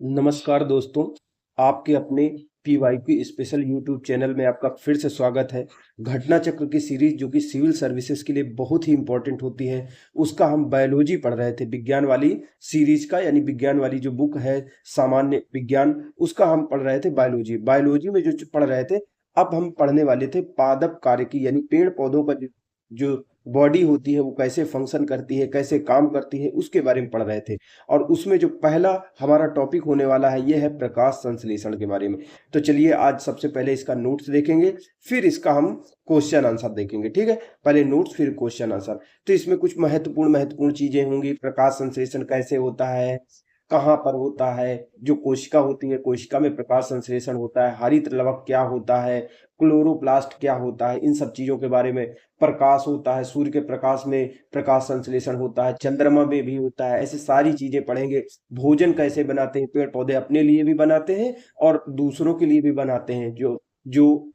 नमस्कार दोस्तों, आपके अपने पीवाईपी स्पेशल यूट्यूब चैनल में आपका फिर से स्वागत है। घटना चक्र की सीरीज जो कि सिविल सर्विसेज के लिए बहुत ही इम्पोर्टेंट होती है, उसका हम बायोलॉजी पढ़ रहे थे। विज्ञान वाली सीरीज का यानी विज्ञान वाली जो बुक है सामान्य विज्ञान, उसका हम पढ़ रहे थे बायोलॉजी। बायोलॉजी में जो पढ़ रहे थे, अब हम पढ़ने वाले थे पादप कार्य की, यानी पेड़ पौधों का जो बॉडी होती है वो कैसे फंक्शन करती है, कैसे काम करती है, उसके बारे में पढ़ रहे थे। और उसमें जो पहला हमारा टॉपिक होने वाला है ये है प्रकाश संश्लेषण के बारे में। तो चलिए आज सबसे पहले इसका नोट्स देखेंगे, फिर इसका हम क्वेश्चन आंसर देखेंगे। ठीक है, पहले नोट्स फिर क्वेश्चन आंसर। तो इसमें कुछ महत्वपूर्ण चीजें होंगी। प्रकाश संश्लेषण कैसे होता है, कहाँ पर होता है, जो कोशिका होती है कोशिका में प्रकाश संश्लेषण होता है, हरित लवक क्या होता है, क्लोरोप्लास्ट क्या होता है, इन सब चीजों के बारे में। प्रकाश होता है, सूर्य के प्रकाश में प्रकाश संश्लेषण होता है, चंद्रमा में भी होता है, ऐसी सारी चीजें पढ़ेंगे। भोजन कैसे बनाते हैं, पेड़ पौधे अपने लिए भी बनाते हैं और दूसरों के लिए भी बनाते हैं। जो जो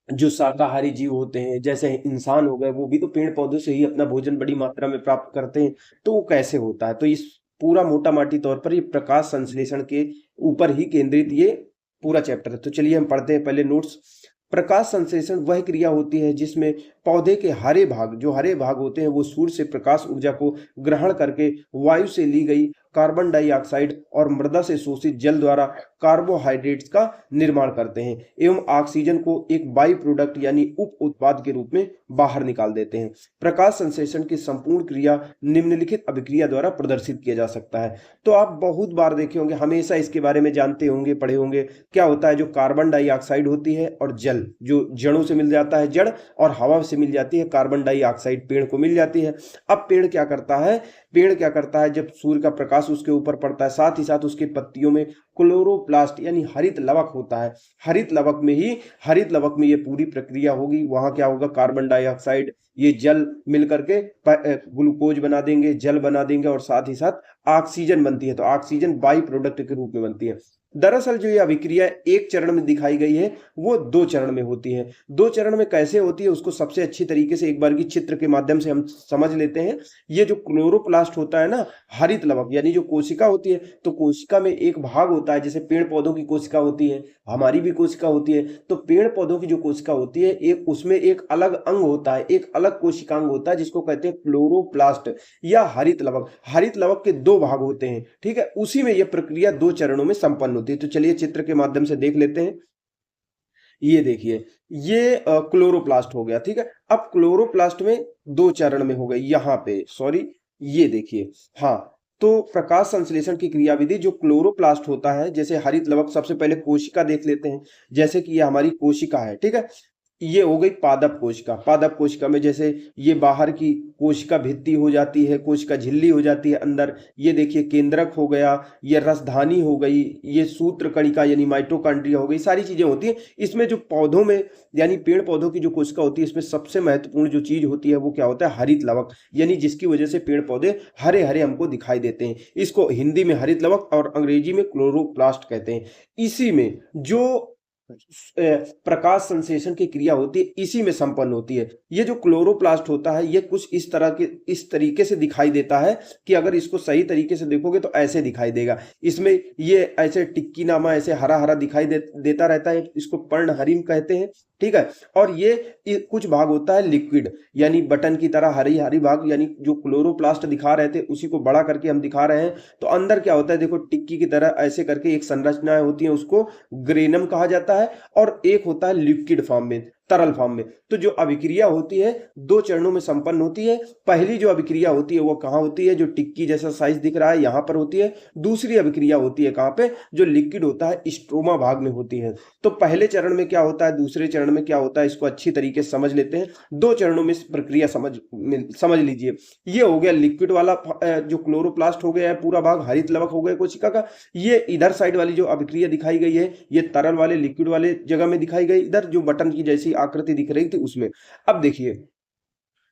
जो शाकाहारी जीव होते हैं जैसे इंसान हो गए, वो भी तो पेड़ पौधों से ही अपना भोजन बड़ी मात्रा में प्राप्त करते हैं। तो वो कैसे होता है, तो इस पूरा मोटा माटी तौर पर ये प्रकाश संश्लेषण के ऊपर ही केंद्रित ये पूरा चैप्टर है। तो चलिए हम पढ़ते हैं पहले नोट्स। प्रकाश संश्लेषण वह क्रिया होती है जिसमें पौधे के हरे भाग, जो हरे भाग होते हैं, वो सूर्य से प्रकाश ऊर्जा को ग्रहण करके वायु से ली गई कार्बन डाइऑक्साइड और मृदा से शोषित जल द्वारा कार्बोहाइड्रेट्स का निर्माण करते हैं एवं ऑक्सीजन को एक बाई प्रोडक्ट यानी उप उत्पाद के रूप में बाहर निकाल देते हैं। प्रकाश संश्लेषण की संपूर्ण क्रिया निम्नलिखित अभिक्रिया द्वारा प्रदर्शित किया जा सकता है। तो आप बहुत बार देखे होंगे, हमेशा इसके बारे में जानते होंगे, पढ़े होंगे। क्या होता है, जो कार्बन डाइऑक्साइड होती है और जल, जो जड़ों से मिल जाता है जड़, और हवा से मिल जाती है कार्बन डाइऑक्साइड, पेड़ को मिल जाती है। अब पेड़ क्या करता है, जब सूर्य का प्रकाश उसके ऊपर पड़ता है, साथ ही साथ उसके पत्तियों में क्लोरोप्लास्ट यानी हरित लवक होता है। हरित लवक में ये पूरी प्रक्रिया होगी। वहां क्या होगा, कार्बन डाइऑक्साइड, ये जल मिल करके ग्लूकोज बना देंगे, जल बना देंगे, और साथ ही साथ ऑक्सीजन बनती है। तो ऑक्सीजन बाई प्रोडक्ट के रूप में बनती है। दरअसल जो ये अभिक्रिया एक चरण में दिखाई गई है, वो दो चरण में होती है। दो चरण में कैसे होती है उसको सबसे अच्छी तरीके से एक बार की चित्र के माध्यम से हम समझ लेते हैं। ये जो क्लोरोप्लास्ट होता है ना, हरित लवक यानी जो कोशिका होती है, तो कोशिका में एक भाग होता है, जैसे पेड़ पौधों की कोशिका होती है, हमारी भी कोशिका होती है। तो पेड़ पौधों की जो कोशिका होती है, एक उसमें एक अलग अंग होता है, एक अलग कोशिकांग होता है, जिसको कहते हैं क्लोरोप्लास्ट या हरित लवक। हरित लवक के दो भाग होते हैं, ठीक है। उसी में यह प्रक्रिया दो चरणों में संपन्न होती है। तो चलिए चित्र के माध्यम से देख लेते हैं। ये देखिए, ये क्लोरोप्लास्ट हो गया, ठीक है। अब क्लोरोप्लास्ट में दो चरण में हो गए, यहाँ पे सॉरी, ये देखिए। हाँ, तो प्रकाश संश्लेषण की क्रियाविधि जो क्लोरोप्लास्ट होता है, जैसे हरित लवक, सबसे पहले कोशिका देख लेते हैं। जैसे कि ये हमारी कोशिका है, ठीक है। ये हो गई पादप कोशिका। पादप कोशिका में जैसे ये बाहर की कोशिका भित्ति हो जाती है, कोशिका झिल्ली हो जाती है अंदर। ये देखिए केंद्रक हो गया, ये रसधानी हो गई, ये सूत्र कणिका यानी माइटोकॉन्ड्रिया हो गई, सारी चीजें होती हैं इसमें। जो पौधों में यानी पेड़ पौधों की जो कोशिका होती है, इसमें सबसे महत्वपूर्ण जो चीज होती है वो क्या होता है, हरित लवक, यानी जिसकी वजह से पेड़ पौधे हरे हरे हमको दिखाई देते हैं। इसको हिंदी में हरित लवक और अंग्रेजी में क्लोरोप्लास्ट कहते हैं। इसी में जो प्रकाश संश्लेषण की क्रिया होती है, इसी में संपन्न होती है। ये जो क्लोरोप्लास्ट होता है, ये कुछ इस तरीके से दिखाई देता है कि अगर इसको सही तरीके से देखोगे तो ऐसे दिखाई देगा। इसमें ये ऐसे टिक्की नामा ऐसे हरा हरा दिखाई देता रहता है, इसको पर्णहरिम कहते हैं, ठीक है। और ये कुछ भाग होता है लिक्विड, यानी बटन की तरह हरी हरी भाग, यानी जो क्लोरोप्लास्ट दिखा रहे थे उसी को बड़ा करके हम दिखा रहे हैं। तो अंदर क्या होता है, देखो टिक्की की तरह ऐसे करके एक संरचनाएं होती है, उसको ग्रेनम कहा जाता है। और एक होता है लिक्विड फॉर्म में, तरल फॉर्म में। तो जो अभिक्रिया होती है दो चरणों में संपन्न होती है। पहली जो अभिक्रिया होती है वो कहाँ होती है, जो टिक्की जैसा साइज दिख रहा है यहाँ पर होती है। दूसरी अभिक्रिया होती है कहाँ पे, जो लिक्विड होता है स्ट्रोमा भाग में होती है। तो पहले चरण में क्या होता है, दूसरे चरण में क्या होता है, इसको अच्छी तरीके से समझ लेते हैं। दो चरणों में प्रक्रिया समझ लीजिए। ये हो गया लिक्विड वाला जो क्लोरोप्लास्ट हो गया है पूरा भाग, हरित लवक हो गया कोशिका का। ये इधर साइड वाली जो अभिक्रिया दिखाई गई है, ये तरल वाले लिक्विड वाले जगह में दिखाई गई, इधर जो बटन की जैसी आकृति दिख रही थी उसमें। अब देखिए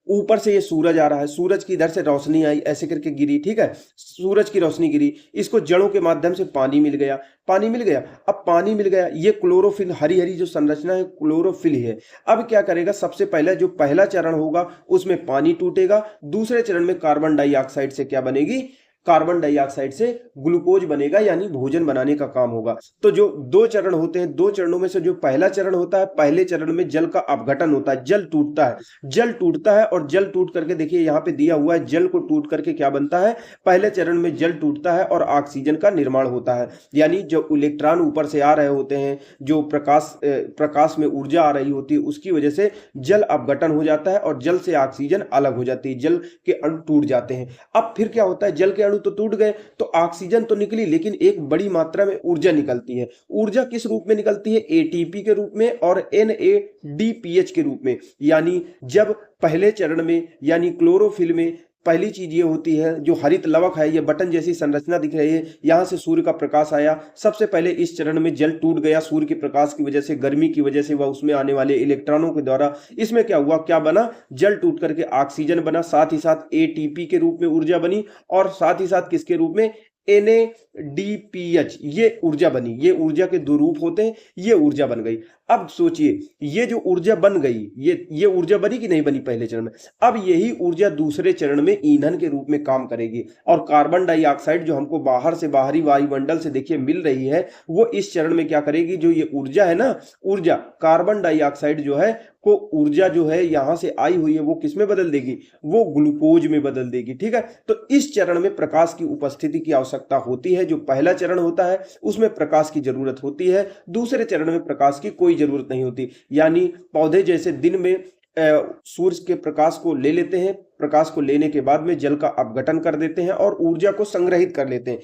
ऊपर से ये सूरज आ रहा है, सूरज की इधर से रोशनी आई, ऐसे करके गिरी, ठीक है। सूरज की रोशनी गिरी, इसको जड़ों के माध्यम से पानी मिल गया। अब पानी मिल गया, ये क्लोरोफिल, हरी हरी जो संरचना है क्लोरोफिल है। अब क्या करेगा, सबसे पहले जो पहला चरण होगा उसमें पानी टूटेगा। दूसरे चरण में कार्बन डाइऑक्साइड से क्या बनेगी, कार्बन डाइऑक्साइड से ग्लूकोज बनेगा, यानी भोजन बनाने का काम होगा। तो जो दो चरण होते हैं, दो चरणों में से जो पहला चरण होता है, पहले चरण में जल का अपघटन होता है, जल टूटता है। जल टूटता है और जल टूट करके, देखिए यहाँ पे दिया हुआ है, जल को टूट करके क्या बनता है, पहले चरण में जल टूटता है और ऑक्सीजन का निर्माण होता है। यानी जो इलेक्ट्रॉन ऊपर से आ रहे होते हैं, जो प्रकाश में ऊर्जा आ रही होती है, उसकी वजह से जल अपघटन हो जाता है और जल से ऑक्सीजन अलग हो जाती है, जल के अणु टूट जाते हैं। अब फिर क्या होता है, जल के अणु तो टूट गए, तो ऑक्सीजन तो निकली, लेकिन एक बड़ी मात्रा में ऊर्जा निकलती है। ऊर्जा किस रूप में निकलती है, एटीपी के रूप में और एनएडीपीएच के रूप में। यानी जब पहले चरण में यानी क्लोरोफिल में पहली चीज ये होती है, जो हरित लवक है, ये बटन जैसी संरचना दिख रही है, यहां से सूर्य का प्रकाश आया, सबसे पहले इस चरण में जल टूट गया सूर्य के प्रकाश की वजह से, गर्मी की वजह से, वह उसमें आने वाले इलेक्ट्रॉनों के द्वारा। इसमें क्या हुआ, क्या बना, जल टूट करके ऑक्सीजन बना, साथ ही साथ एटीपी के रूप में ऊर्जा बनी, और साथ ही साथ किसके रूप में, NADPH, ये ऊर्जा बनी। ये ऊर्जा के दो रूप होते हैं, ये ऊर्जा बन गई। अब सोचिए, ये जो ऊर्जा बन गई, ये ऊर्जा बनी कि नहीं बनी पहले चरण में। अब यही ऊर्जा दूसरे चरण में ईंधन के रूप में काम करेगी, और कार्बन डाइऑक्साइड जो हमको बाहर से, बाहरी वायुमंडल से देखिए मिल रही है, वो इस चरण में क्या करेगी, जो ये ऊर्जा है ना, ऊर्जा कार्बन डाइऑक्साइड जो है को ऊर्जा जो है यहां से आई हुई है, वो किस में बदल देगी, वो ग्लूकोज में बदल देगी। ठीक है, तो इस चरण में प्रकाश की उपस्थिति की आवश्यकता होती है। जो पहला चरण होता है उसमें प्रकाश की जरूरत होती है, दूसरे चरण में प्रकाश की कोई जरूरत नहीं होती। यानी पौधे जैसे दिन में सूर्य के प्रकाश को ले लेते हैं, प्रकाश को लेने के बाद में जल का अपघटन कर देते हैं और ऊर्जा को संग्रहित कर लेते हैं।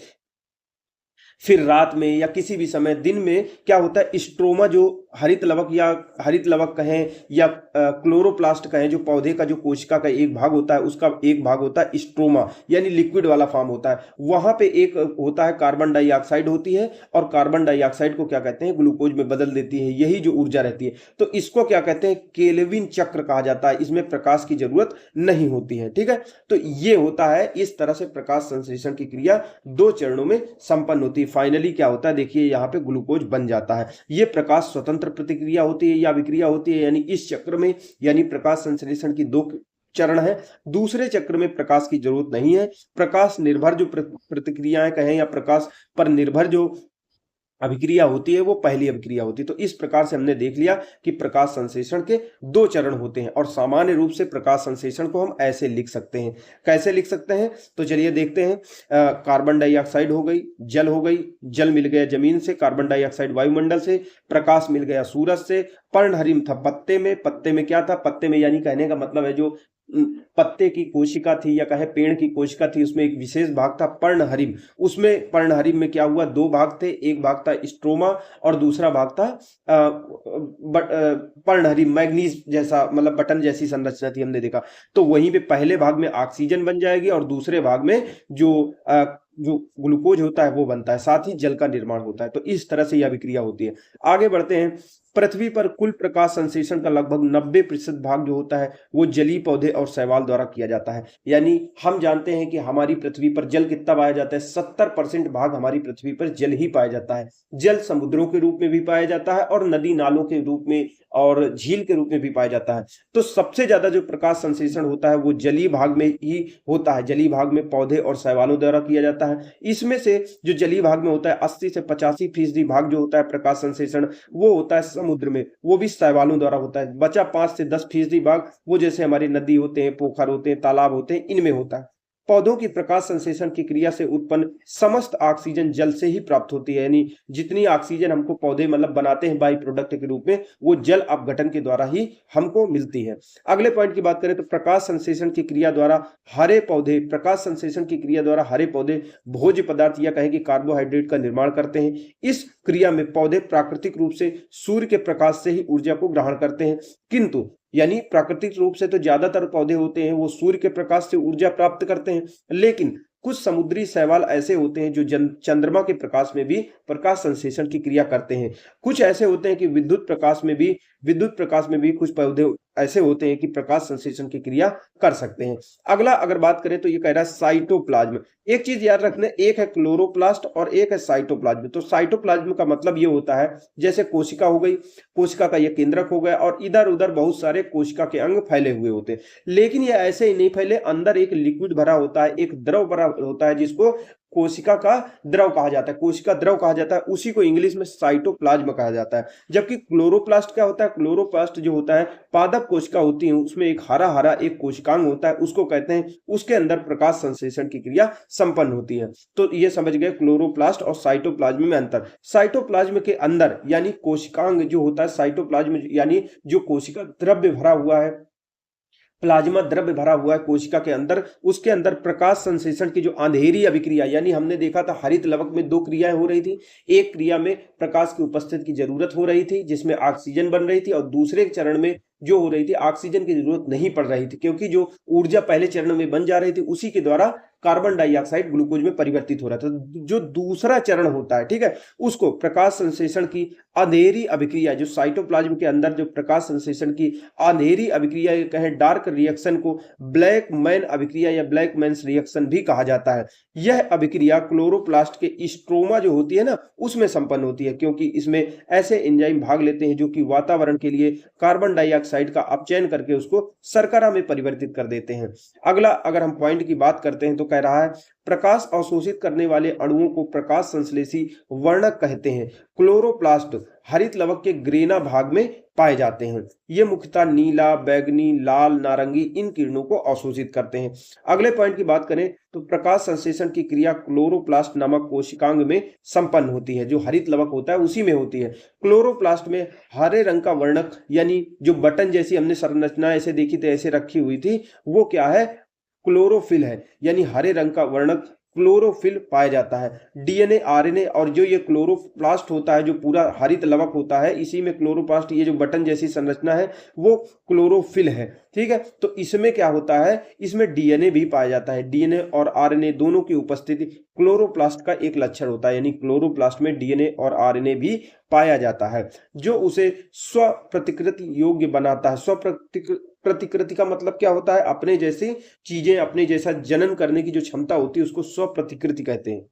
फिर रात में या किसी भी समय, दिन में क्या होता है, स्ट्रोमा, जो हरित लवक या हरित लवक कहें या क्लोरोप्लास्ट कहें, जो पौधे का जो कोशिका का एक भाग होता है, उसका एक भाग होता है स्ट्रोमा, यानी लिक्विड वाला फॉर्म होता है। वहां पे एक होता है कार्बन डाइऑक्साइड होती है, और कार्बन डाइऑक्साइड को क्या कहते हैं, ग्लूकोज में बदल देती है, यही जो ऊर्जा रहती है। तो इसको क्या कहते हैं, केल्विन चक्र कहा जाता है। इसमें प्रकाश की जरूरत नहीं होती है। ठीक है, तो ये होता है, इस तरह से प्रकाश संश्लेषण की क्रिया दो चरणों में संपन्न होती है। फाइनली क्या होता है, देखिए यहाँ पे ग्लूकोज बन जाता है। ये प्रकाश स्वतंत्र प्रतिक्रिया होती है या विक्रिया होती है, यानी इस चक्र में, यानी प्रकाश संश्लेषण की दो चरण है। दूसरे चक्र में प्रकाश की जरूरत नहीं है। प्रकाश निर्भर जो प्रतिक्रियाएं कहें या प्रकाश पर निर्भर जो अभिक्रिया होती है, वो पहली अभिक्रिया होती है। तो इस प्रकार से हमने देख लिया कि प्रकाश संश्लेषण के दो चरण होते हैं, और सामान्य रूप से प्रकाश संश्लेषण को हम ऐसे लिख सकते हैं। कैसे लिख सकते हैं, तो चलिए देखते हैं। कार्बन डाइऑक्साइड हो गई, जल हो गई, जल मिल गया जमीन से, कार्बन डाइऑक्साइड वायुमंडल से, प्रकाश मिल गया सूरज से, पर्णहरिम था पत्ते में। पत्ते में क्या था, पत्ते में यानी कहने का मतलब है जो पत्ते की कोशिका थी या कहे पेड़ की कोशिका थी, उसमें एक विशेष भाग था पर्णहरिम। उसमें पर्णहरिम में क्या हुआ, दो भाग थे, एक भाग था स्ट्रोमा और दूसरा भाग था पर्णहरिम, मैग्नीज जैसा, मतलब बटन जैसी संरचना थी, हमने देखा। तो वहीं पे पहले भाग में ऑक्सीजन बन जाएगी और दूसरे भाग में जो ग्लूकोज होता है वो बनता है, साथ ही जल का निर्माण होता है। तो इस तरह से यह विक्रिया होती है। आगे बढ़ते हैं। पृथ्वी पर कुल प्रकाश संश्लेषण का लगभग 90% भाग जो होता है वो जलीय पौधे और शैवाल द्वारा किया जाता है। यानी हम जानते हैं कि हमारी पृथ्वी पर जल कितना पाया जाता है, 70% भाग हमारी पृथ्वी पर जल ही पाया जाता है। जल समुद्रों के रूप में भी पाया जाता है और नदी नालों के रूप में और झील के रूप में भी पाया जाता है। तो सबसे ज्यादा जो प्रकाश संश्लेषण होता है वो जलीय भाग में ही होता है। जलीय भाग में पौधे और शैवालों द्वारा किया जाता है। इसमें से जो जलीय भाग में होता है 80 से 85% भाग जो होता है प्रकाश संश्लेषण, वो होता है समुद्र में, वो भी शैवालों द्वारा होता है। बचा 5 से 10% भाग वो जैसे हमारे नदी होते हैं, पोखर होते हैं, तालाब होते हैं, इनमें होता है। पौधों की प्रकाश संश्लेषण की क्रिया से उत्पन्न समस्त ऑक्सीजन जल से ही प्राप्त होती है। यानी जितनी ऑक्सीजन हमको पौधे मतलब बनाते हैं बाई प्रोडक्ट के रूप में, वो जल अपघटन के द्वारा ही हमको मिलती है। अगले पॉइंट की बात करें तो प्रकाश संश्लेषण की क्रिया द्वारा हरे पौधे, प्रकाश संश्लेषण की क्रिया द्वारा हरे पौधे भोज्य पदार्थ या कहें कि कार्बोहाइड्रेट का निर्माण करते हैं। इस क्रिया में पौधे प्राकृतिक रूप से सूर्य के प्रकाश से ही ऊर्जा को ग्रहण करते हैं। किंतु यानी प्राकृतिक रूप से तो ज्यादातर पौधे होते हैं वो सूर्य के प्रकाश से ऊर्जा प्राप्त करते हैं, लेकिन कुछ समुद्री शैवाल ऐसे होते हैं जो चंद्रमा के प्रकाश में भी प्रकाश संश्लेषण की क्रिया करते हैं। कुछ ऐसे होते हैं कि विद्युत प्रकाश में भी विद्युत प्रकाश में भी कुछ पौधे ऐसे होते हैं कि प्रकाश संश्लेषण की क्रिया कर सकते हैं। अगला अगर बात करें तो ये कह रहा है साइटोप्लाज्म। एक चीज याद रखना, एक है क्लोरोप्लास्ट और एक है साइटोप्लाज्म। तो साइटोप्लाज्म का मतलब ये होता है जैसे कोशिका हो गई, कोशिका का ये केंद्रक हो गया और इधर उधर बहुत सारे कोशिका के अंग फैले हुए होते हैं। लेकिन ये ऐसे ही नहीं फैले, अंदर एक लिक्विड भरा होता है, एक द्रव भरा होता है जिसको कोशिका का द्रव कहा जाता है, कोशिका द्रव कहा जाता है, उसी को इंग्लिश में साइटोप्लाज्म कहा जाता है। जबकि क्लोरोप्लास्ट क्या होता है, क्लोरोप्लास्ट जो होता है पादप कोशिका होती है, उसमें एक हरा हरा एक कोशिकांग होता है, उसको कहते हैं, उसके अंदर प्रकाश संश्लेषण की क्रिया संपन्न होती है। तो ये समझ गए क्लोरोप्लास्ट और साइटोप्लाज्म में अंतर। साइटोप्लाज्म के अंदर यानी कोशिकांग जो होता है, साइटोप्लाज्म यानी जो कोशिका द्रव्य भरा हुआ है, प्लाज्मा द्रव्य भरा हुआ है कोशिका के अंदर, उसके अंदर प्रकाश संश्लेषण की जो अंधेरी अभिक्रिया, यानी हमने देखा था हरित लवक में दो क्रियाएं हो रही थी। एक क्रिया में प्रकाश की उपस्थिति की जरूरत हो रही थी जिसमें ऑक्सीजन बन रही थी, और दूसरे चरण में जो हो रही थी ऑक्सीजन की जरूरत नहीं पड़ रही थी, क्योंकि जो ऊर्जा पहले चरण में बन जा रही थी उसी के द्वारा कार्बन डाइऑक्साइड ग्लूकोज में परिवर्तित हो रहा था। जो दूसरा चरण होता है, ठीक है, उसको प्रकाश संश्लेषण की अंधेरी अभिक्रिया, जो साइटोप्लाज्म के अंदर जो प्रकाश संश्लेषण की अंधेरी अभिक्रिया कहें डार्क रिएक्शन को ब्लैक मैन अभिक्रिया या ब्लैक मैन्स रिएक्शन भी कहा जाता है। यह अभिक्रिया क्लोरोप्लास्ट के स्ट्रोमा जो होती है ना, उसमें संपन्न होती है, क्योंकि इसमें ऐसे एंजाइम भाग लेते हैं जो कि वातावरण के लिए कार्बन डाइऑक्साइड का अपचयन करके उसको शर्करा में परिवर्तित कर देते हैं। अगला अगर हम पॉइंट की बात करते हैं तो कह रहा है प्रकाश अवशोषित करने वाले अणुओं को प्रकाश संश्लेषी वर्णक कहते हैं। क्लोरोप्लास्ट हरित लवक के ग्रेना भाग में पाए जाते हैं। ये मुख्यतः नीला, बैगनी, लाल, नारंगी इन किरणों को अवशोषित करते हैं। अगले पॉइंट की बात करें तो प्रकाश संश्लेषण की क्रिया क्लोरोप्लास्ट नामक कोशिकांग में संपन्न होती है, जो हरित लवक होता है उसी में होती है। क्लोरोप्लास्ट में हरे रंग का वर्णक यानी जो बटन जैसी हमने संरचना ऐसे देखी थी, ऐसे रखी हुई थी, वो क्या है, क्लोरोफिल है, यानी हरे रंग का वर्णक क्लोरोफिल पाया जाता है। डीएनए, आरएनए और जो ये क्लोरोप्लास्ट होता है, जो पूरा हरित लवक होता है, इसी में क्लोरोप्लास्ट, ये जो बटन जैसी संरचना है वो क्लोरोफिल है, ठीक है। तो इसमें क्या होता है, इसमें डीएनए भी पाया जाता है। डीएनए और आरएनए दोनों की उपस्थिति क्लोरोप्लास्ट का एक लक्षण होता है, यानी क्लोरोप्लास्ट में डीएनए और आरएनए भी पाया जाता है, जो उसे स्व प्रतिकृति योग्य बनाता है। स्व प्रतिकृति का मतलब क्या होता है, अपने जैसी चीजें, अपने जैसा जनन करने की जो क्षमता होती है उसको स्व प्रतिकृति कहते हैं।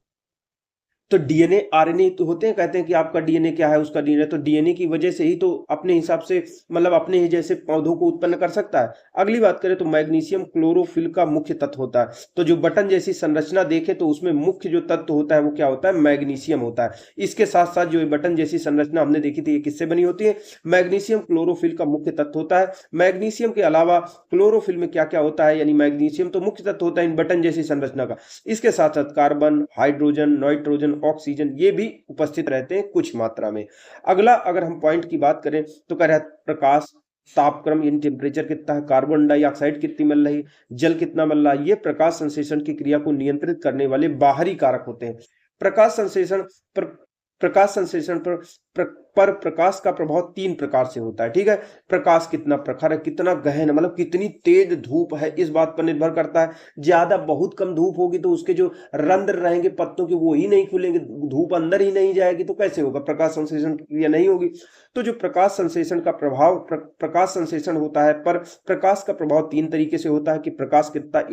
तो डीएनए आरएनए तो होते हैं, कहते हैं कि आपका डीएनए क्या है, उसका डीएनए, तो डीएनए की वजह से ही तो अपने हिसाब से मतलब अपने ही जैसे पौधों को उत्पन्न कर सकता है। अगली बात करें तो मैग्नीशियम क्लोरोफिल का मुख्य तत्व होता है। तो जो बटन जैसी संरचना देखें तो उसमें मुख्य जो तत्व होता है वो क्या होता है, मैग्नीशियम होता है। इसके साथ साथ जो बटन जैसी संरचना हमने देखी थी, ये किससे बनी होती है, मैग्नीशियम क्लोरोफिल का मुख्य तत्व होता है। मैग्नीशियम के अलावा क्लोरोफिल में क्या क्या होता है, यानी मैग्नीशियम तो मुख्य तत्व होता है इन बटन जैसी संरचना का, इसके साथ साथ कार्बन, हाइड्रोजन, नाइट्रोजन, ऑक्सीजन ये भी उपस्थित रहते हैं कुछ मात्रा में। अगला अगर हम पॉइंट की बात करें तो कह रहा है प्रकाश तापक्रम यानी टेम्परेचर कितना है, कार्बन डाइऑक्साइड कितनी मिल रही, जल कितना मिल रहा है, ये प्रकाश संश्लेषण की क्रिया को नियंत्रित करने वाले बाहरी कारक होते हैं। प्रकाश संश्लेषण पर प्रकाश का प्रभाव तीन प्रकार से होता है, ठीक है। प्रकाश कितना प्रखर है, कितना गहन है, मतलब कितनी तेज धूप है, इस बात पर निर्भर करता है। ज्यादा बहुत कम धूप होगी तो उसके जो रंध्र रहेंगे पत्तों के वो ही नहीं खुलेंगे, धूप अंदर ही नहीं जाएगी, तो कैसे होगा, प्रकाश संश्लेषण की क्रिया नहीं होगी। तो जो प्रकाश संश्लेषण का प्रभाव प्रकाश संश्लेषण होता है, पर प्रकाश का प्रभाव तीन तरीके से होता है कि प्रकाश कितना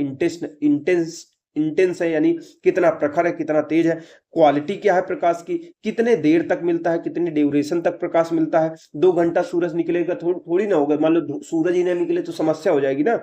इंटेंस है, यानी कितना प्रखर है, कितना तेज है। क्वालिटी क्या है प्रकाश की, कितने देर तक मिलता है, कितनी ड्यूरेशन तक प्रकाश मिलता है। 2 घंटा सूरज निकलेगा थोड़ी ना होगा, मान लो सूरज ही ना निकले तो समस्या हो जाएगी ना।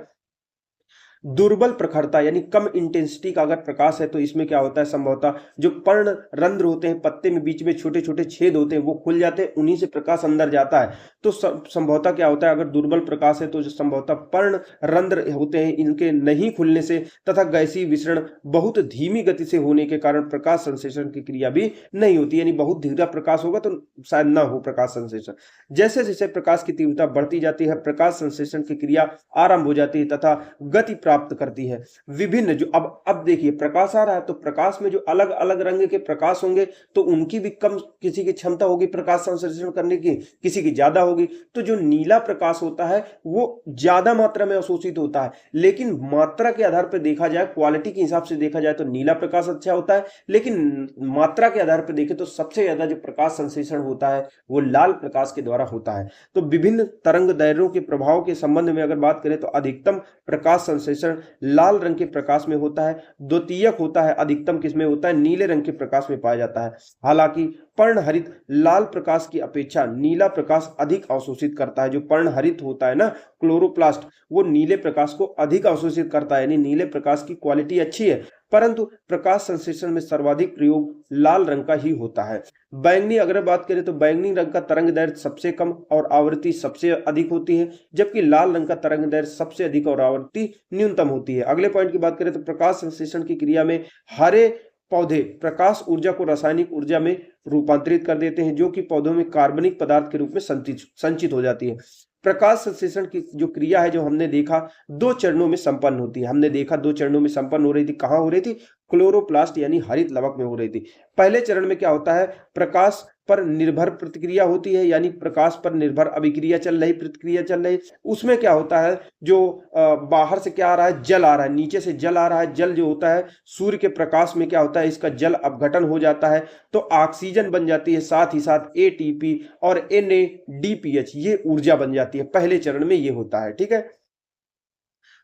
दुर्बल प्रखरता यानी कम इंटेंसिटी का अगर प्रकाश है तो इसमें क्या होता है, संभवतः जो पर्ण रंध्र होते हैं पत्ते में, बीच में छोटे छोटे छेद होते हैं, वो खुल जाते हैं, उन्हीं से प्रकाश अंदर जाता है। तो संभवतः क्या होता है, अगर दुर्बल प्रकाश है तो जो संभवतः पर्ण रंध्र होते हैं इनके नहीं खुलने से तथा गैसीय विसरण बहुत धीमी गति से होने के कारण प्रकाश संश्लेषण की क्रिया भी नहीं होती, यानी बहुत धीरा प्रकाश होगा तो शायद ना हो प्रकाश संश्लेषण। जैसे जैसे प्रकाश की तीव्रता बढ़ती जाती है प्रकाश संश्लेषण की क्रिया आरंभ हो जाती है तथा गति प्राप्त करती है। विभिन्न जो अब देखिए प्रकाश आ रहा है, तो प्रकाश में जो अलग अलग रंग के प्रकाश होंगे तो उनकी भी कम, किसी की क्षमता होगी प्रकाश संश्लेषण करने की, किसी की ज्यादा होगी। तो जो नीला प्रकाश होता है वो ज्यादा मात्रा में अवशोषित होता है, लेकिन मात्रा के आधार पर देखा जाए, क्वालिटी के हिसाब से देखा जाए तो नीला प्रकाश अच्छा होता है, लेकिन मात्रा के आधार पर देखें तो सबसे ज्यादा जो प्रकाश संश्लेषण होता है वो लाल प्रकाश के द्वारा होता है। तो विभिन्न तरंग दैर्ध्यों के प्रभाव के संबंध में अगर बात करें तो अधिकतम प्रकाश संश्लेषण लाल रंग के प्रकाश में होता है, द्वितीयक होता है अधिकतम किसमें होता है, नीले रंग के प्रकाश में पाया जाता है। हालांकि पर्णहरित लाल प्रकाश की अपेक्षा नीला प्रकाश अधिक अवशोषित करता है। जो पर्णहरित होता है ना क्लोरोप्लास्ट, वो नीले प्रकाश को अधिक अवशोषित करता है, यानी नीले प्रकाश की क्वालिटी अच्छी है, परंतु प्रकाश संश्लेषण में सर्वाधिक प्रयोग लाल रंग का ही होता है। बैंगनी अगर बात करें तो बैंगनी रंग का तरंग दैर्ध्य सबसे कम और आवृत्ति सबसे अधिक होती है, जबकि लाल रंग का तरंग दैर्ध्य सबसे अधिक और आवृत्ति न्यूनतम होती है। अगले पॉइंट की बात करें तो प्रकाश संश्लेषण की क्रिया में हरे पौधे प्रकाश ऊर्जा को रासायनिक ऊर्जा में रूपांतरित कर देते हैं, जो कि पौधों में कार्बनिक पदार्थ के रूप में संचित हो जाती है। प्रकाश संश्लेषण की जो क्रिया है, जो हमने देखा दो चरणों में संपन्न होती है। हमने देखा दो चरणों में संपन्न हो रही थी। कहां हो रही थी? क्लोरोप्लास्ट यानी हरित लवक में हो रही थी। पहले चरण में क्या होता है, प्रकाश पर निर्भर प्रतिक्रिया होती है, यानी प्रकाश पर निर्भर अभिक्रिया चल रही, प्रतिक्रिया चल रही। उसमें क्या होता है, जो बाहर से क्या आ रहा है, जल आ रहा है, नीचे से जल आ रहा है। जल जो होता है सूर्य के प्रकाश में क्या होता है, इसका जल अपघटन हो जाता है तो ऑक्सीजन बन जाती है, साथ ही साथ एटीपी और NADPH ये ऊर्जा बन जाती है। पहले चरण में ये होता है, ठीक है।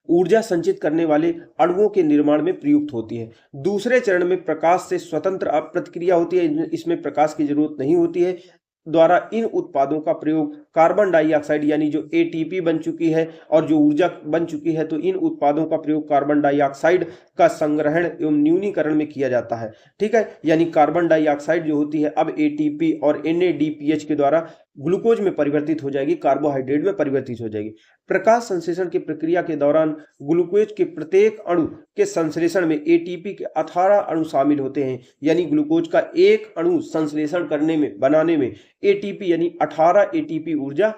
ऊर्जा संचित करने वाले अणुओं के निर्माण में प्रयुक्त होती है। दूसरे चरण में प्रकाश से स्वतंत्र प्रतिक्रिया होती है, इसमें प्रकाश की जरूरत नहीं होती है, द्वारा इन उत्पादों का प्रयोग कार्बन डाइऑक्साइड यानी जो ATP बन चुकी है और जो ऊर्जा बन चुकी है, तो इन उत्पादों का प्रयोग कार्बन डाइऑक्साइड का संग्रहण एवं न्यूनीकरण में किया जाता है, ठीक है। यानी कार्बन डाइऑक्साइड जो होती है अब ATP और NADPH के द्वारा ग्लूकोज में परिवर्तित हो जाएगी, कार्बोहाइड्रेट में परिवर्तित हो जाएगी। प्रकाश संश्लेषण की प्रक्रिया के दौरान ग्लूकोज के प्रत्येक अणु के संश्लेषण में ATP के 18 अणु शामिल होते हैं, यानी ग्लूकोज का एक अणु संश्लेषण करने में, बनाने में ATP यानी 18 ATP ऊर्जा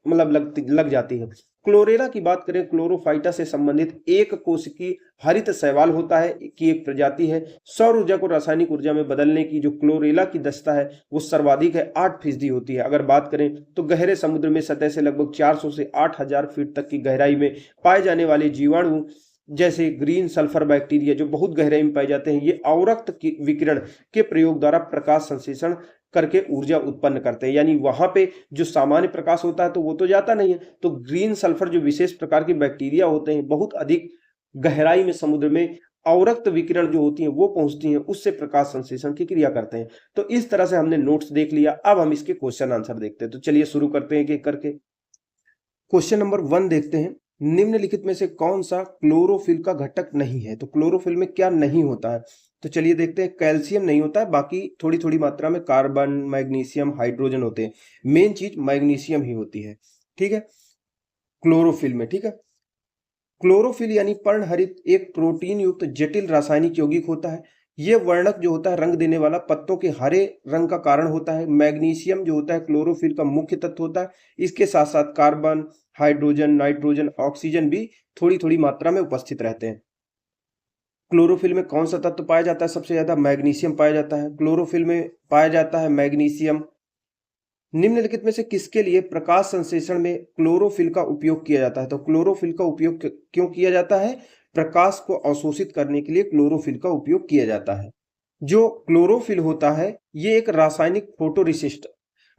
लग जाती है। क्लोरेला की बात करें, क्लोरोफाइटा से संबंधित एक कोशिकीय हरित शैवाल होता है कि एक प्रजाति है। सौर ऊर्जा को रासायनिक ऊर्जा में बदलने की जो क्लोरेला की दक्षता है वो सर्वाधिक है, 8% होती है। अगर बात करें तो गहरे समुद्र में सतह से लगभग 400 से 8000 फीट तक की गहराई में पाए जाने वाले जीवाणु जैसे ग्रीन सल्फर बैक्टीरिया जो बहुत गहराई में पाए जाते हैं, ये अवरक्त विकिरण के प्रयोग द्वारा प्रकाश संश्लेषण करके ऊर्जा उत्पन्न करते हैं। यानी वहां पे जो सामान्य प्रकाश होता है तो वो तो जाता नहीं है, तो ग्रीन सल्फर जो विशेष प्रकार के बैक्टीरिया होते हैं बहुत अधिक गहराई में समुद्र में अवरक्त विकिरण जो होती है वो पहुंचती हैं, उससे प्रकाश संश्लेषण की क्रिया करते हैं। तो इस तरह से हमने नोट्स देख लिया। अब हम इसके क्वेश्चन आंसर देखते हैं। तो चलिए शुरू करते हैं एक एक करके। क्वेश्चन नंबर 1 देखते हैं, निम्नलिखित में से कौन सा क्लोरोफिल का घटक नहीं है? तो क्लोरोफिल में क्या नहीं होता है? तो चलिए देखते हैं। कैल्शियम नहीं होता है, बाकी थोड़ी थोड़ी मात्रा में कार्बन, मैग्नीशियम, हाइड्रोजन होते हैं। मेन चीज मैग्नीशियम ही होती है, ठीक है, क्लोरोफिल में, ठीक है। क्लोरोफिल यानी पर्णहरित एक प्रोटीन युक्त जटिल रासायनिक यौगिक होता है। यह वर्णक जो होता है रंग देने वाला पत्तों के हरे रंग का कारण होता है। मैग्नीशियम जो होता है क्लोरोफिल का मुख्य तत्व होता है। इसके साथ साथ कार्बन, हाइड्रोजन, नाइट्रोजन, ऑक्सीजन भी थोड़ी थोड़ी मात्रा में उपस्थित रहते हैं। क्लोरोफिल में कौन सा तत्व पाया जाता है? सबसे ज्यादा मैग्नीशियम पाया जाता है। क्लोरोफिल में पाया जाता है मैग्नीशियम। निम्नलिखित में से किसके लिए प्रकाश संश्लेषण में क्लोरोफिल का उपयोग किया जाता है? तो क्लोरोफिल का उपयोग क्यों किया जाता है? प्रकाश को अवशोषित करने के लिए क्लोरोफिल का उपयोग किया जाता है। जो क्लोरोफिल होता है ये एक रासायनिक फोटो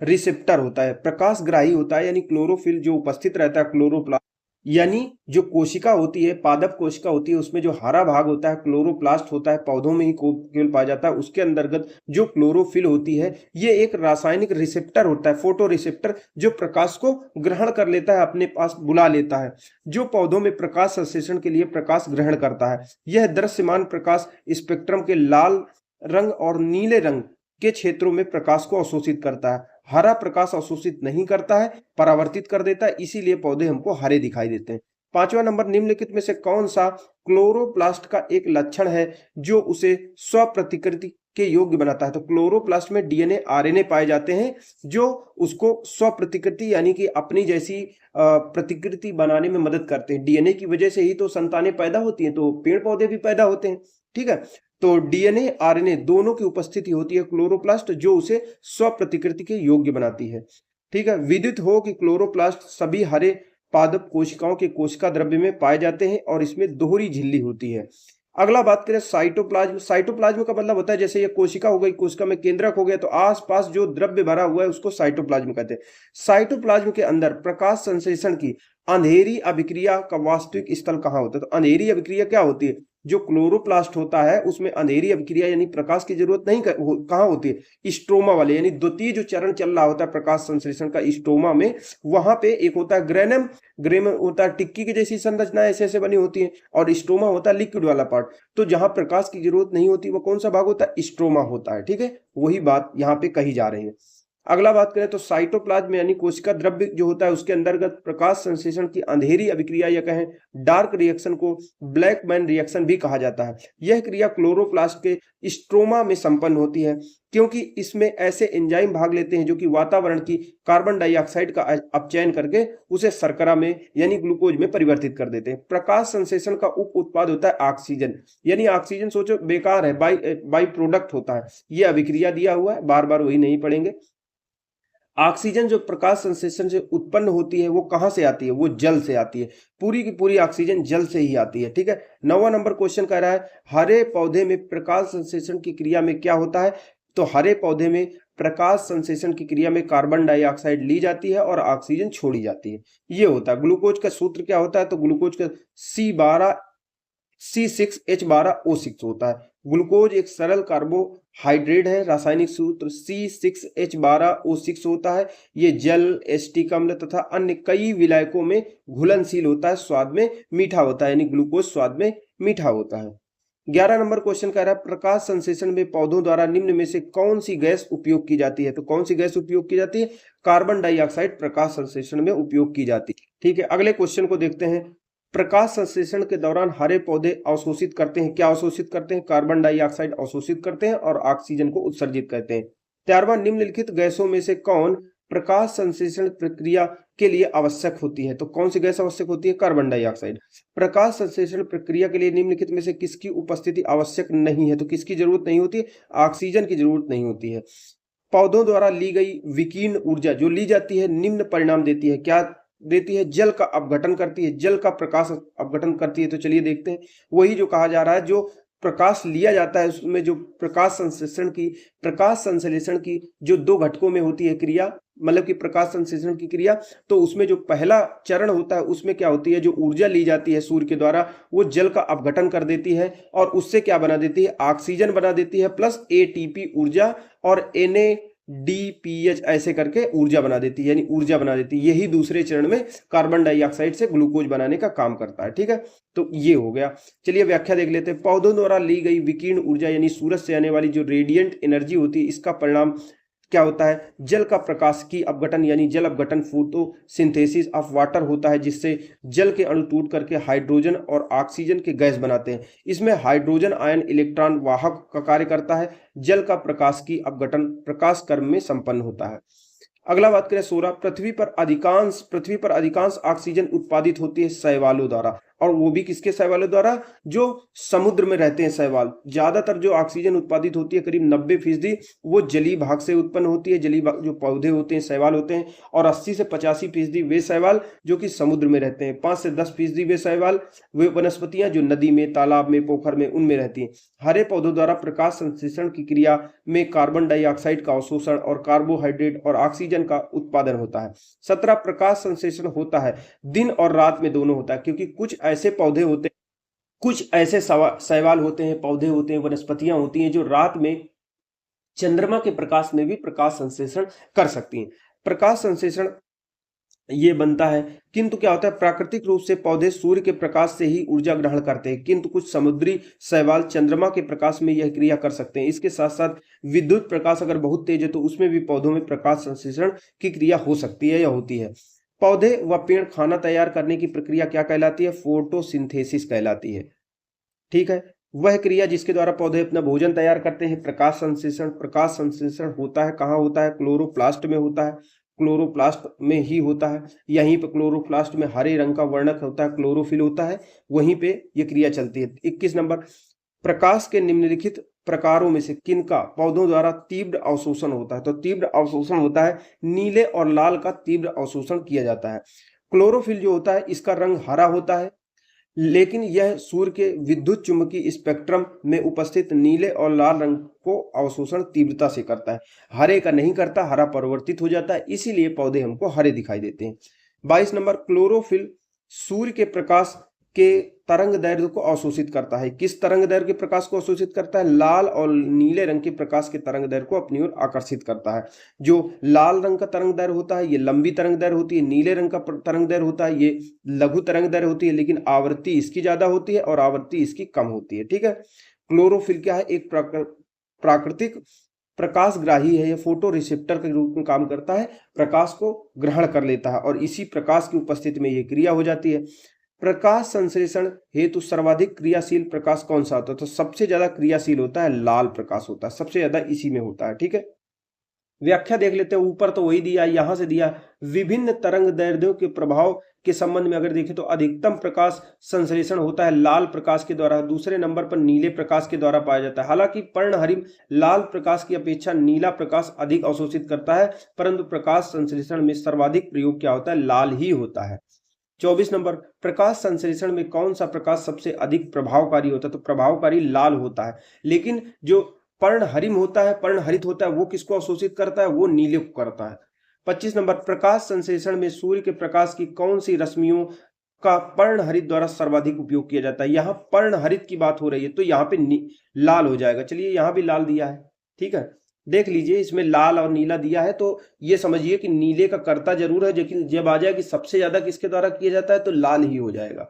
रिसेप्टर होता है, प्रकाशग्राही होता है। यानी क्लोरोफिल जो उपस्थित रहता है क्लोरोप्लास्ट, यानी जो कोशिका होती है, पादप कोशिका होती है, उसमें जो हरा भाग होता है क्लोरोप्लास्ट होता है, पौधों में ही केवल पाया जाता है। उसके अंतर्गत जो क्लोरोफिल होती है ये एक रासायनिक रिसेप्टर होता है, फोटो रिसेप्टर, जो प्रकाश को ग्रहण कर लेता है, अपने पास बुला लेता है, जो पौधों में प्रकाश संश्लेषण के लिए प्रकाश ग्रहण करता है। यह दृश्यमान प्रकाश स्पेक्ट्रम के लाल रंग और नीले रंग के क्षेत्रों में प्रकाश को अवशोषित करता है। हरा प्रकाश अवशोषित नहीं करता है, परावर्तित कर देता है, इसीलिए पौधे हमको हरे दिखाई देते हैं। 5वां नंबर, निम्नलिखित में से कौन सा क्लोरोप्लास्ट का एक लक्षण है जो उसे स्वप्रतिकृति के योग्य बनाता है। तो क्लोरोप्लास्ट में डीएनए आरएनए पाए जाते हैं जो उसको स्वप्रतिकृति यानी कि अपनी जैसी प्रतिकृति बनाने में मदद करते हैं। डीएनए की वजह से ही तो संतानें पैदा होती हैं, तो पेड़ पौधे भी पैदा होते हैं। ठीक है, तो डीएनए आरएनए दोनों की उपस्थिति होती है क्लोरोप्लास्ट जो उसे स्वप्रतिकृति के योग्य बनाती है। ठीक है, विदित हो कि क्लोरोप्लास्ट सभी हरे पादप कोशिकाओं के कोशिका द्रव्य में पाए जाते हैं और इसमें दोहरी झिल्ली होती है। अगला बात करें साइटोप्लाज्म। साइटोप्लाज्म का मतलब होता है जैसे ये कोशिका हो गई, कोशिका में केंद्रक हो गया, तो आसपास जो द्रव्य भरा हुआ है उसको साइटोप्लाज्म कहते हैं। साइटोप्लाज्म के अंदर प्रकाश संश्लेषण की अंधेरी अभिक्रिया का वास्तविक स्थल कहाँ होता है? तो अंधेरी अभिक्रिया क्या होती है? जो क्लोरोप्लास्ट होता है उसमें अंधेरी अभिक्रिया यानी प्रकाश की जरूरत नहीं कहाँ होती है? स्ट्रोमा वाले यानी द्वितीय जो चरण चल रहा होता है प्रकाश संश्लेषण का स्ट्रोमा में, वहां पे एक होता है ग्रेनम, ग्रेनम होता है टिक्की की जैसी संरचना ऐसे ऐसे बनी होती है, और स्ट्रोमा होता है लिक्विड वाला पार्ट। तो जहां प्रकाश की जरूरत नहीं होती वो कौन सा भाग होता है? स्ट्रोमा होता है। ठीक है, वही बात यहाँ पे कही जा रही है। अगला बात करें तो साइटोप्लाज्म यानी कोशिका द्रव्य जो होता है उसके अंतर्गत प्रकाश संश्लेषण की अंधेरी अभिक्रिया या कहें डार्क रिएक्शन को ब्लैक मैन रिएक्शन भी कहा जाता है। यह क्रिया क्लोरोप्लास्ट के स्ट्रोमा में संपन्न होती है क्योंकि इसमें ऐसे एंजाइम भाग लेते हैं जो कि वातावरण की कार्बन डाइऑक्साइड का अपचयन करके उसे शर्करा में यानी ग्लूकोज में परिवर्तित कर देते हैं। प्रकाश संश्लेषण का उप उत्पाद होता है ऑक्सीजन, यानी ऑक्सीजन सोचो बेकार है, बाई प्रोडक्ट होता है। यह अभिक्रिया दिया हुआ है, बार बार वही नहीं पढ़ेंगे। ऑक्सीजन जो प्रकाश संश्लेषण से उत्पन्न होती है वो कहां से आती है? वो जल से आती है। पूरी की पूरी ऑक्सीजन जल से ही आती है। ठीक है, 9वां नंबर क्वेश्चन कह रहा है हरे पौधे में प्रकाश संश्लेषण की क्रिया में क्या होता है? तो हरे पौधे में प्रकाश संश्लेषण की क्रिया में कार्बन डाइऑक्साइड ली जाती है और ऑक्सीजन छोड़ी जाती है। ये होता है। ग्लूकोज का सूत्र क्या होता है? तो ग्लूकोज का C6H12O6 होता है। ग्लूकोज एक सरल कार्बोहाइड्रेट है। रासायनिक सूत्र C6H12O6 होता है। ये जल, एसिटिक अम्ल तथा अन्य कई विलायकों में घुलनशील होता है, स्वाद में मीठा होता है, यानी ग्लूकोज स्वाद में मीठा होता है। 11 नंबर क्वेश्चन कह रहा है प्रकाश संश्लेषण में पौधों द्वारा निम्न में से कौन सी गैस उपयोग की जाती है? तो कौन सी गैस उपयोग की जाती है? कार्बन डाइऑक्साइड प्रकाश संश्लेषण में उपयोग की जाती है। ठीक है, अगले क्वेश्चन को देखते हैं। प्रकाश संश्लेषण के दौरान हरे पौधे अवशोषित करते हैं। क्या अवशोषित करते हैं? कार्बन डाइऑक्साइड अवशोषित करते हैं और ऑक्सीजन को उत्सर्जित करते हैं। 13वां निम्नलिखित गैसों में से कौन प्रकाश संश्लेषण प्रक्रिया के लिए आवश्यक होती है? तो कौन सी गैस आवश्यक होती है? Carbon dioxide. प्रकाश संश्लेषण प्रक्रिया के लिए निम्नलिखित में से किसकी उपस्थिति आवश्यक नहीं है? तो किसकी जरूरत नहीं होती है? ऑक्सीजन की जरूरत नहीं होती है। पौधों द्वारा ली गई विकीर्ण ऊर्जा जो ली जाती है निम्न परिणाम देती है। क्या देती है? जल का अपघटन करती है, जल का प्रकाश अपघटन करती है। तो चलिए देखते हैं, वही जो कहा जा रहा है, जो प्रकाश लिया जाता है उसमें जो प्रकाश संश्लेषण की जो दो घटकों में होती है क्रिया, मतलब कि प्रकाश संश्लेषण की क्रिया, तो उसमें जो पहला चरण होता है उसमें क्या होती है? जो ऊर्जा ली जाती है सूर्य के द्वारा वो जल का अपघटन कर देती है और उससे क्या बना देती है? ऑक्सीजन बना देती है प्लस एटीपी ऊर्जा और NADPH ऐसे करके ऊर्जा बना देती है, यानी ऊर्जा बना देती है। यही दूसरे चरण में कार्बन डाइऑक्साइड से ग्लूकोज बनाने का काम करता है। ठीक है, तो ये हो गया। चलिए व्याख्या देख लेते हैं। पौधों द्वारा ली गई विकीर्ण ऊर्जा यानी सूरज से आने वाली जो रेडिएंट एनर्जी होती है इसका परिणाम क्या होता है? जल का प्रकाशिकी अपघटन यानी जल अपघटन, फोटोसिंथेसिस ऑफ वाटर होता है, जिससे जल के अणु टूट करके हाइड्रोजन और ऑक्सीजन के गैस बनाते हैं। इसमें हाइड्रोजन आयन इलेक्ट्रॉन वाहक का कार्य करता है। जल का प्रकाशिकी अपघटन प्रकाश क्रम में संपन्न होता है। अगला बात करें 16। पृथ्वी पर अधिकांश ऑक्सीजन उत्पादित होती है शैवालों द्वारा, और वो भी किसके शैवालों द्वारा? जो समुद्र में रहते हैं शैवाल। ज्यादातर जो ऑक्सीजन उत्पादित होती है करीब 90% वो जलीय भाग से उत्पन्न होती है। जलीय जो पौधे होते हैं, शैवाल होते हैं, और 80 से 85% वे शैवाल जो कि समुद्र में रहते हैं। 5 से 10% वे शैवाल, वे वनस्पतियां जो नदी में, तालाब में, पोखर में, उनमें रहती हैं। हरे पौधों द्वारा प्रकाश संश्लेषण की क्रिया में कार्बन डाइऑक्साइड का अवशोषण और कार्बोहाइड्रेट और ऑक्सीजन का उत्पादन होता है। 17 प्रकाश संश्लेषण होता है दिन और रात में दोनों होता है, क्योंकि कुछ ऐसे पौधे होते हैं, कुछ ऐसे शैवाल होते हैं, पौधे होते हैं, वनस्पतियां होती हैं जो रात में चंद्रमा के प्रकाश में भी प्रकाश संश्लेषण कर सकती हैं। प्रकाश संश्लेषण ये बनता है, किंतु क्या होता है? प्राकृतिक रूप से पौधे सूर्य के प्रकाश से ही ऊर्जा ग्रहण करते हैं, किंतु कुछ समुद्री शैवाल चंद्रमा के प्रकाश में यह क्रिया कर सकते हैं। इसके साथ साथ विद्युत प्रकाश अगर बहुत तेज है तो उसमें भी पौधों में प्रकाश संश्लेषण की क्रिया हो सकती है या होती है। पौधे व पेड़ खाना तैयार करने की प्रक्रिया क्या कहलाती है? फोटोसिंथेसिस कहलाती है। ठीक है, वह क्रिया जिसके द्वारा पौधे अपना भोजन तैयार करते हैं। प्रकाश संश्लेषण, प्रकाश संश्लेषण होता है कहाँ होता है? क्लोरोप्लास्ट में होता है, क्लोरोप्लास्ट में ही होता है। यहीं पे क्लोरोप्लास्ट में हरे रंग का वर्णक होता है, क्लोरोफिल होता है, वहीं पे ये क्रिया चलती है। 21 नंबर, प्रकाश के निम्नलिखित प्रकारों में से किनका पौधों द्वारा तीव्र अवशोषण होता है? तो तीव्र अवशोषण होता है, नीले और लाल का तीव्र अवशोषण किया जाता है। क्लोरोफिल जो होता है इसका रंग हरा होता है, लेकिन यह सूर्य के विद्युत चुंबकीय स्पेक्ट्रम में उपस्थित नीले और लाल रंग को अवशोषण तीव्रता से करता है, हरे का नहीं करता, हरा परिवर्तित हो जाता है, इसीलिए पौधे हमको हरे दिखाई देते हैं। 22 नंबर, क्लोरोफिल सूर्य के प्रकाश के तरंग दैर्ध्य को अवशोषित करता है। किस तरंग दैर्ध्य के प्रकाश को अवशोषित करता है? लाल और नीले रंग के प्रकाश के तरंग दैर्ध्य को अपनी ओर आकर्षित करता है। जो लाल रंग का तरंग दैर्ध्य होता है ये लंबी तरंग दैर्ध्य होती है, नीले रंग का तरंग दैर्ध्य होता है ये लघु तरंग दैर्ध्य होती है, लेकिन आवृत्ति इसकी ज्यादा होती है और आवृत्ति इसकी कम होती है। ठीक है, क्लोरोफिल क्या है? एक प्राकृतिक प्रकाशग्राही है, ये फोटो रिसेप्टर के रूप में काम करता है, प्रकाश को ग्रहण कर लेता है और इसी प्रकाश की उपस्थिति में ये क्रिया हो जाती है। प्रकाश संश्लेषण हेतु सर्वाधिक क्रियाशील प्रकाश कौन सा होता है? तो सबसे ज्यादा क्रियाशील होता है लाल प्रकाश होता है, सबसे ज्यादा इसी में होता है। ठीक है, व्याख्या देख लेते हैं। ऊपर तो वही दिया, यहां से दिया विभिन्न तरंग दैर्ध्यों के प्रभाव के संबंध में अगर देखें तो अधिकतम प्रकाश संश्लेषण होता है लाल प्रकाश के द्वारा, दूसरे नंबर पर नीले प्रकाश के द्वारा पाया जाता है। हालांकि पर्णहरिम लाल प्रकाश की अपेक्षा नीला प्रकाश अधिक अवशोषित करता है, परंतु प्रकाश संश्लेषण में सर्वाधिक प्रयोग क्या होता है? लाल ही होता है। 24 नंबर, प्रकाश संश्लेषण में कौन सा प्रकाश सबसे अधिक प्रभावकारी होता है? तो प्रभावकारी लाल होता है, लेकिन जो पर्णहरिम होता है, पर्णहरित होता है, वो किसको अवशोषित करता है? वो नीले को करता है। 25 नंबर, प्रकाश संश्लेषण में सूर्य के प्रकाश की कौन सी रश्मियों का पर्णहरित द्वारा सर्वाधिक उपयोग किया जाता है? यहाँ पर्णहरित की बात हो रही है तो यहाँ पे लाल हो जाएगा। चलिए यहाँ भी लाल दिया है, ठीक है, देख लीजिए इसमें लाल और नीला दिया है तो ये समझिए कि नीले का कर्ता जरूर है, लेकिन जब आ जाए कि सबसे ज्यादा किसके द्वारा किया जाता है तो लाल ही हो जाएगा।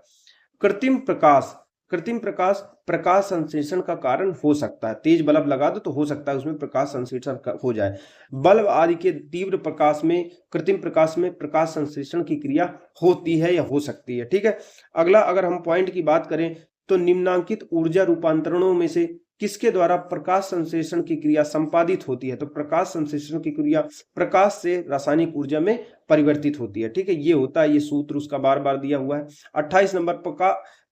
कृत्रिम प्रकाश, कृत्रिम प्रकाश प्रकाश संश्लेषण का कारण हो सकता है। तेज बल्ब लगा दो तो हो सकता है उसमें प्रकाश संश्लेषण हो जाए। बल्ब आदि के तीव्र प्रकाश में, कृत्रिम प्रकाश में प्रकाश संश्लेषण की क्रिया होती है या हो सकती है। ठीक है, अगला अगर हम पॉइंट की बात करें तो निम्नांकित ऊर्जा रूपांतरणों में से किसके द्वारा प्रकाश संश्लेषण की क्रिया संपादित होती है? तो प्रकाश संश्लेषण की क्रिया प्रकाश से रासायनिक ऊर्जा में परिवर्तित होती है। ठीक है, ये होता है, ये सूत्र उसका बार बार दिया हुआ है। 28 नंबर,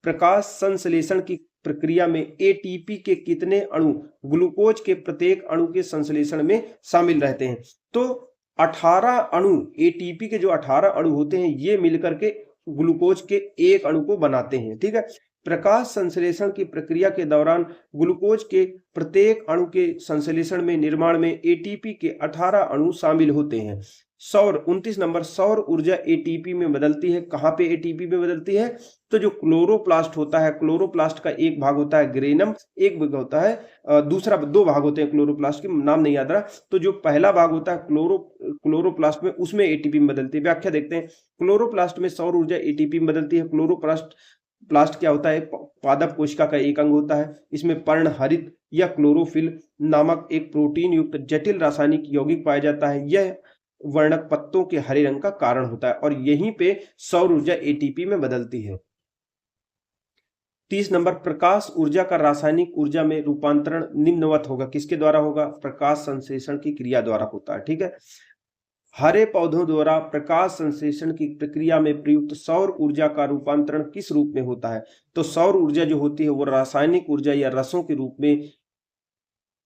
प्रकाश संश्लेषण की प्रक्रिया में एटीपी के कितने अणु ग्लूकोज के प्रत्येक अणु के संश्लेषण में शामिल रहते हैं? तो 18 अणु, एटीपी के जो 18 अणु होते हैं ये मिलकर के ग्लूकोज के एक अणु को बनाते हैं। ठीक है, प्रकाश संश्लेषण की प्रक्रिया के दौरान ग्लूकोज के प्रत्येक अणु के संश्लेषण में निर्माण में एटीपी के 18 अणु शामिल होते हैं। सौर 29 नंबर, सौर ऊर्जा एटीपी में बदलती है। कहां पे एटीपी में बदलती है? तो जो क्लोरोप्लास्ट होता है, क्लोरोप्लास्ट का एक भाग होता है ग्रेनम, एक भाग होता है दूसरा, दो भाग होते हैं क्लोरोप्लास्ट के, नाम नहीं याद रहा। तो जो पहला भाग होता है क्लोरोप्लास्ट में, उसमें एटीपी में बदलती है। व्याख्या देखते हैं। क्लोरोप्लास्ट में सौर ऊर्जा एटीपी में बदलती है। प्लास्ट क्या होता है? पादप कोशिका का एक अंग होता है। इसमें पर्णहरित या क्लोरोफिल नामक एक प्रोटीन युक्त जटिल रासायनिक यौगिक पाया जाता है। यह वर्णक पत्तों के हरे रंग का कारण होता है और यहीं पे सौर ऊर्जा एटीपी में बदलती है। 30 नंबर, प्रकाश ऊर्जा का रासायनिक ऊर्जा में रूपांतरण निम्नवत होगा। किसके द्वारा होगा? प्रकाश संश्लेषण की क्रिया द्वारा होता है। ठीक है, हरे पौधों द्वारा प्रकाश संश्लेषण की प्रक्रिया में प्रयुक्त सौर ऊर्जा का रूपांतरण किस रूप में होता है? तो सौर ऊर्जा जो होती है वो रासायनिक ऊर्जा या रसों के रूप में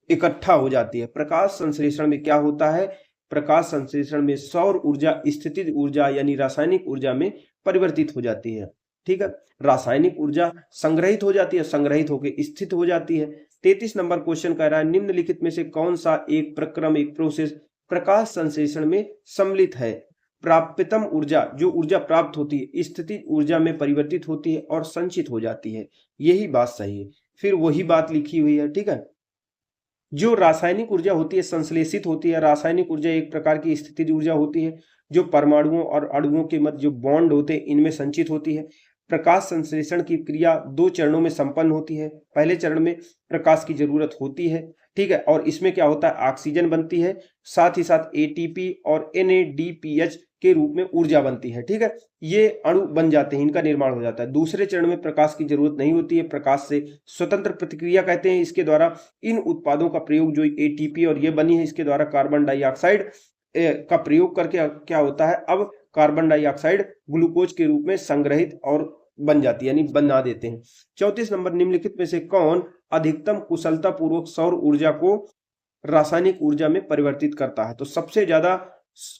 इकट्ठा हो जाती है। प्रकाश संश्लेषण में क्या होता है? प्रकाश संश्लेषण में सौर ऊर्जा स्थितिज ऊर्जा यानी रासायनिक ऊर्जा में परिवर्तित हो जाती है। ठीक है, रासायनिक ऊर्जा संग्रहित हो जाती है, संग्रहित होकर स्थित हो जाती है। 33 नंबर क्वेश्चन कह रहा है निम्नलिखित में से कौन सा एक प्रक्रम, एक प्रोसेस प्रकाश संश्लेषण में सम्मिलित है? प्राप्यतम ऊर्जा, जो ऊर्जा प्राप्त होती है, स्थितिज ऊर्जा में परिवर्तित होती है और संचित हो जाती है। यही बात सही है, फिर वही बात लिखी हुई है। ठीक है, जो रासायनिक ऊर्जा होती है संश्लेषित होती है। रासायनिक ऊर्जा एक प्रकार की स्थितिज ऊर्जा होती है जो परमाणुओं और अणुओं के मध्य जो बॉन्ड होते हैं इनमें संचित होती है। प्रकाश संश्लेषण की क्रिया दो चरणों में संपन्न होती है। पहले चरण में प्रकाश की जरूरत होती है, ठीक है। और इसमें क्या होता है, ऑक्सीजन बनती है, साथ ही साथ एटीपी और NADPH के रूप में ऊर्जा बनती है। ठीक है, ये अणु बन जाते हैं, इनका निर्माण हो जाता है। दूसरे चरण में प्रकाश की जरूरत नहीं होती है, प्रकाश से स्वतंत्र प्रतिक्रिया कहते हैं इसके द्वारा। इन उत्पादों का प्रयोग जो एटीपी और ये बनी है, इसके द्वारा कार्बन डाइऑक्साइड का प्रयोग करके क्या होता है, अब कार्बन डाइऑक्साइड ग्लूकोज के रूप में संग्रहित और बन जाती है, यानी बना देते हैं। 34 नंबर, निम्नलिखित में से कौन अधिकतम कुशलता पूर्वक सौर ऊर्जा को रासायनिक ऊर्जा में परिवर्तित करता है? तो सबसे ज्यादा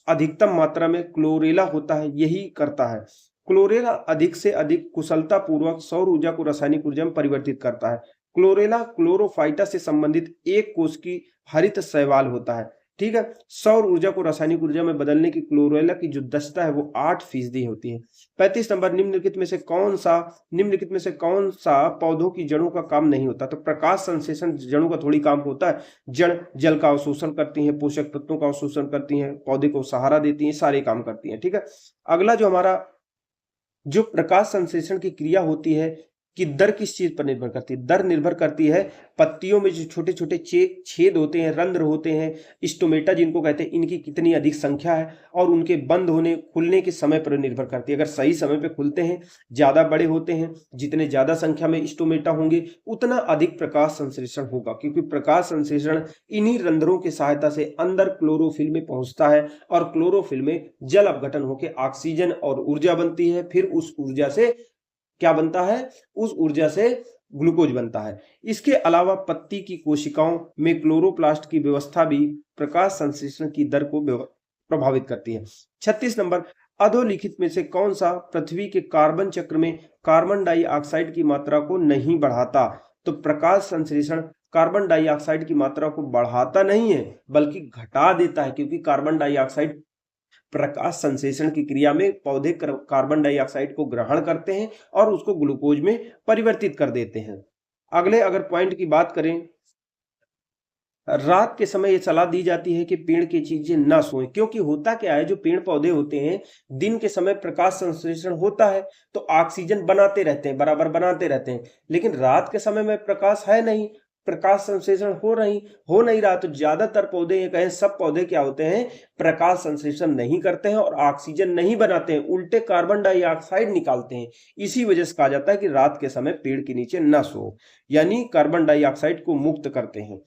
अधिकतम मात्रा में क्लोरेला होता है, यही करता है। क्लोरेला अधिक से अधिक कुशलता पूर्वक सौर ऊर्जा को रासायनिक ऊर्जा में परिवर्तित करता है। क्लोरेला क्लोरोफाइटा से संबंधित एक कोश की हरित शैवाल होता है। ठीक है, सौर ऊर्जा को रासायनिक ऊर्जा में बदलने की क्लोरेला की जो दक्षता है वो 8% होती है। 35 नंबर, निम्नलिखित में से कौन सा पौधों की जड़ों का काम नहीं होता? तो प्रकाश संश्लेषण जड़ों का थोड़ी काम होता है। जड़ जल का अवशोषण करती हैं, पोषक तत्वों का अवशोषण करती हैं, पौधे को सहारा देती हैं, सारे काम करती हैं। ठीक है, अगला जो हमारा जो प्रकाश संश्लेषण की क्रिया होती है कि दर किस चीज पर निर्भर करती है? दर निर्भर करती है पत्तियों में जो छोटे छोटे छेद होते हैं, रंध्र होते हैं, स्टोमेटा जिनको कहते हैं, इनकी कितनी अधिक संख्या है और उनके बंद होने खुलने के समय पर निर्भर करती है। अगर सही समय पर खुलते हैं, ज्यादा बड़े होते हैं, जितने ज्यादा संख्या में स्टोमेटा होंगे उतना अधिक प्रकाश संश्लेषण होगा, क्योंकि प्रकाश संश्लेषण इन्हीं रंध्रों की सहायता से अंदर क्लोरोफिल में पहुंचता है और क्लोरोफिल में जल अपघटन होकर ऑक्सीजन और ऊर्जा बनती है। फिर उस ऊर्जा से क्या बनता है? उस ऊर्जा से ग्लूकोज बनता है। इसके अलावा पत्ती की कोशिकाओं में क्लोरोप्लास्ट की व्यवस्था भी प्रकाश संश्लेषण की दर को प्रभावित करती है। 36 नंबर, अधोलिखित में से कौन सा पृथ्वी के कार्बन चक्र में कार्बन डाइऑक्साइड की मात्रा को नहीं बढ़ाता? तो प्रकाश संश्लेषण कार्बन डाइऑक्साइड की मात्रा को बढ़ाता नहीं है बल्कि घटा देता है, क्योंकि कार्बन डाइऑक्साइड प्रकाश संश्लेषण की क्रिया में पौधे कार्बन डाइऑक्साइड को ग्रहण करते हैं और उसको ग्लूकोज में परिवर्तित कर देते हैं। अगले अगर पॉइंट की बात करें, रात के समय ये सलाह दी जाती है कि पेड़ की चीजें ना सोएं, क्योंकि होता क्या है, जो पेड़ पौधे होते हैं दिन के समय प्रकाश संश्लेषण होता है तो ऑक्सीजन बनाते रहते हैं, बराबर बनाते रहते हैं, लेकिन रात के समय में प्रकाश है नहीं, प्रकाश संश्लेषण हो नहीं रहा, तो ज्यादातर पौधे, ये कहें सब पौधे क्या होते हैं, प्रकाश संश्लेषण नहीं करते हैं और ऑक्सीजन नहीं बनाते हैं, उल्टे कार्बन डाइऑक्साइड निकालते हैं। इसी वजह से कहा जाता है कि रात के समय पेड़ के नीचे न सो, यानी कार्बन डाइऑक्साइड को मुक्त करते हैं।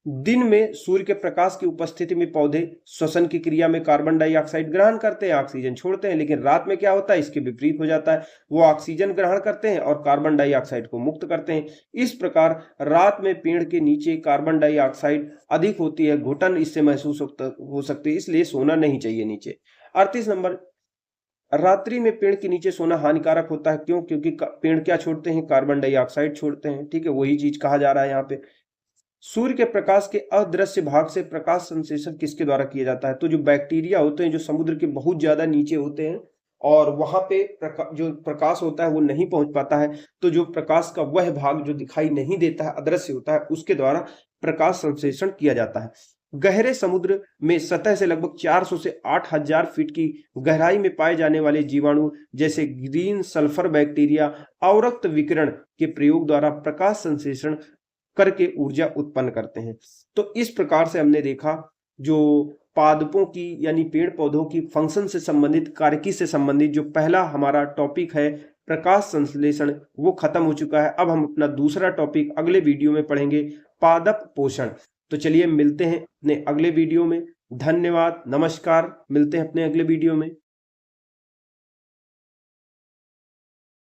दिन में सूर्य के प्रकाश की उपस्थिति में पौधे श्वसन की क्रिया में कार्बन डाइऑक्साइड ग्रहण करते हैं, ऑक्सीजन छोड़ते हैं, लेकिन रात में क्या होता है, इसके विपरीत हो जाता है, वो ऑक्सीजन ग्रहण करते हैं और कार्बन डाइऑक्साइड को मुक्त करते हैं। इस प्रकार रात में पेड़ के नीचे कार्बन डाइऑक्साइड अधिक होती है, घुटन इससे महसूस हो सकती है, इसलिए सोना नहीं चाहिए नीचे। 38 नंबर, रात्रि में पेड़ के नीचे सोना हानिकारक होता है, क्यों? क्योंकि पेड़ क्या छोड़ते हैं, कार्बन डाइऑक्साइड छोड़ते हैं। ठीक है, वही चीज कहा जा रहा है यहाँ पे। सूर्य के प्रकाश के अदृश्य भाग से प्रकाश संश्लेषण किसके द्वारा किया जाता है? तो जो बैक्टीरिया होते हैं, जो समुद्र के बहुत ज्यादा नीचे होते हैं और वहां पे जो प्रकाश होता है वो नहीं पहुंच पाता है, तो जो प्रकाश का वह भाग जो दिखाई नहीं देता है, अदृश्य होता है, उसके द्वारा प्रकाश संश्लेषण किया जाता है। गहरे समुद्र में सतह से लगभग 400 से 8000 फीट की गहराई में पाए जाने वाले जीवाणु जैसे ग्रीन सल्फर बैक्टीरिया अवरक्त विकिरण के प्रयोग द्वारा प्रकाश संश्लेषण करके ऊर्जा उत्पन्न करते हैं। तो इस प्रकार से हमने देखा जो पादपों की यानी पेड़ पौधों की फंक्शन से संबंधित, कार्यकी से संबंधित जो पहला हमारा टॉपिक है प्रकाश संश्लेषण, वो खत्म हो चुका है। अब हम अपना दूसरा टॉपिक अगले वीडियो में पढ़ेंगे, पादप पोषण। तो चलिए मिलते हैं अपने अगले वीडियो में। धन्यवाद, नमस्कार, मिलते हैं अपने अगले वीडियो में।